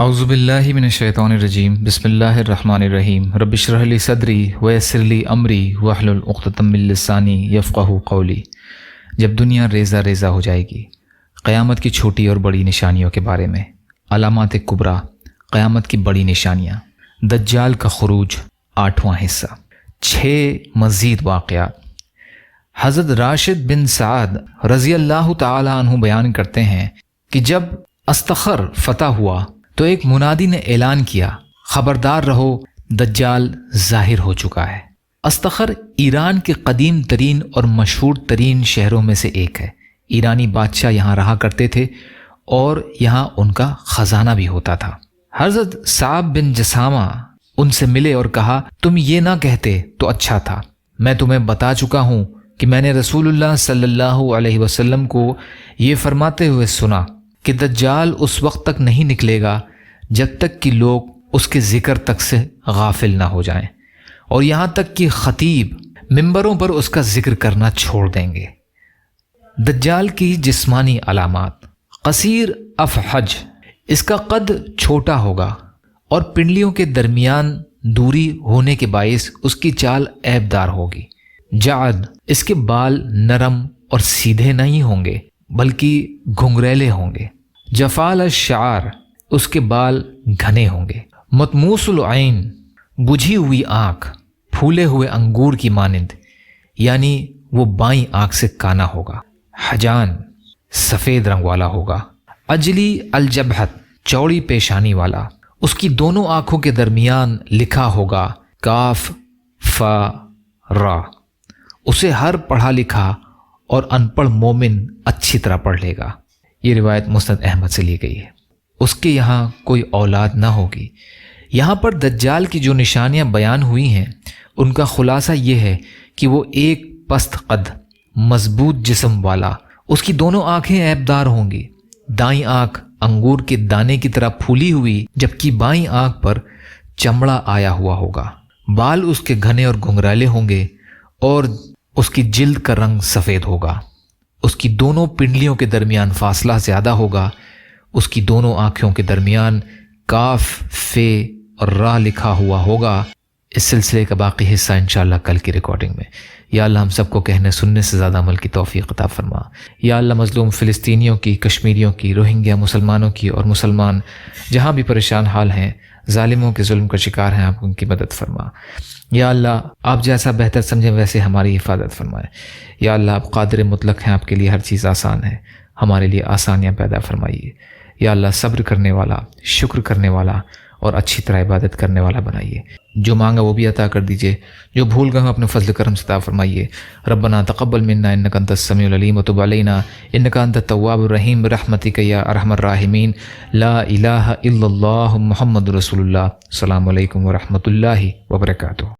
اعوذ باللہ من الشیطان الرجیم بسم اللہ الرحمن الرحیم رب اشرح لی صدری ویسر لی امری واحلل عقدۃ من لسانی یفقہوا قولی۔ جب دنیا ریزہ ریزہ ہو جائے گی، قیامت کی چھوٹی اور بڑی نشانیوں کے بارے میں، علامات کبریٰ، قیامت کی بڑی نشانیاں، دجال کا خروج، 8واں حصہ، 6 مزید واقعات۔ حضرت راشد بن سعد رضی اللہ تعالی عنہ بیان کرتے ہیں کہ جب استخر فتح ہوا تو ایک منادی نے اعلان کیا، خبردار رہو، دجال ظاہر ہو چکا ہے۔ استخر ایران کے قدیم ترین اور مشہور ترین شہروں میں سے ایک ہے۔ ایرانی بادشاہ یہاں رہا کرتے تھے اور یہاں ان کا خزانہ بھی ہوتا تھا۔ حضرت صعب بن جسامہ ان سے ملے اور کہا، تم یہ نہ کہتے تو اچھا تھا، میں تمہیں بتا چکا ہوں کہ میں نے رسول اللہ صلی اللہ علیہ وسلم کو یہ فرماتے ہوئے سنا کہ دجال اس وقت تک نہیں نکلے گا جب تک کہ لوگ اس کے ذکر تک سے غافل نہ ہو جائیں، اور یہاں تک کہ خطیب ممبروں پر اس کا ذکر کرنا چھوڑ دیں گے۔ دجال کی جسمانی علامات: قصیر افحج، اس کا قد چھوٹا ہوگا اور پنڈلیوں کے درمیان دوری ہونے کے باعث اس کی چال عیبدار ہوگی۔ جعد، اس کے بال نرم اور سیدھے نہیں ہوں گے بلکہ گھنگریلے ہوں گے۔ جفال الشعر، اس کے بال گھنے ہوں گے۔ مطموس العین، بجھی ہوئی آنکھ، پھولے ہوئے انگور کی مانند، یعنی وہ بائیں آنکھ سے کانا ہوگا۔ حجان، سفید رنگ والا ہوگا۔ اجلی الجبہت، چوڑی پیشانی والا، اس کی دونوں آنکھوں کے درمیان لکھا ہوگا کاف فا را۔ اسے ہر پڑھا لکھا اور ان پڑھ مومن اچھی طرح پڑھ لے گا۔ یہ روایت مسند احمد سے لی گئی ہے۔ اس کے یہاں کوئی اولاد نہ ہوگی۔ یہاں پر دجال کی جو نشانیاں بیان ہوئی ہیں ان کا خلاصہ یہ ہے کہ وہ ایک پست قد، مضبوط جسم والا، اس کی دونوں آنکھیں عیبدار ہوں گی، دائیں آنکھ انگور کے دانے کی طرح پھولی ہوئی جبکہ بائیں آنکھ پر چمڑا آیا ہوا ہوگا۔ بال اس کے گھنے اور گھنگرالے ہوں گے اور اس کی جلد کا رنگ سفید ہوگا۔ اس کی دونوں پنڈلیوں کے درمیان فاصلہ زیادہ ہوگا۔ اس کی دونوں آنکھوں کے درمیان کاف فے اور را لکھا ہوا ہوگا۔ اس سلسلے کا باقی حصہ انشاءاللہ کل کی ریکارڈنگ میں۔ یا اللہ ہم سب کو کہنے سننے سے زیادہ عمل کی توفیق عطا فرما۔ یا اللہ مظلوم فلسطینیوں کی، کشمیریوں کی، روہنگیا مسلمانوں کی اور مسلمان جہاں بھی پریشان حال ہیں، ظالموں کے ظلم کا شکار ہیں، آپ ان کی مدد فرما۔ یا اللہ آپ جیسا بہتر سمجھیں ویسے ہماری حفاظت فرمائے۔ یا اللہ آپ قادر مطلق ہیں، آپ کے لیے ہر چیز آسان ہے، ہمارے لیے آسانیاں پیدا فرمائیے۔ یا اللہ صبر کرنے والا، شکر کرنے والا اور اچھی طرح عبادت کرنے والا بنائیے۔ جو مانگا وہ بھی عطا کر دیجئے، جو بھول گئے ہوں اپنے فضل کرم سے عطا فرمائیے۔ ربنا تقبل منا انک انت السمیع العلیم وتب علینا انک انت التواب الرحیم برحمتک یا ارحم الراحمین۔ لا الہ الا اللہ محمد رسول اللہ۔ السلام علیکم ورحمۃ اللہ وبرکاتہ۔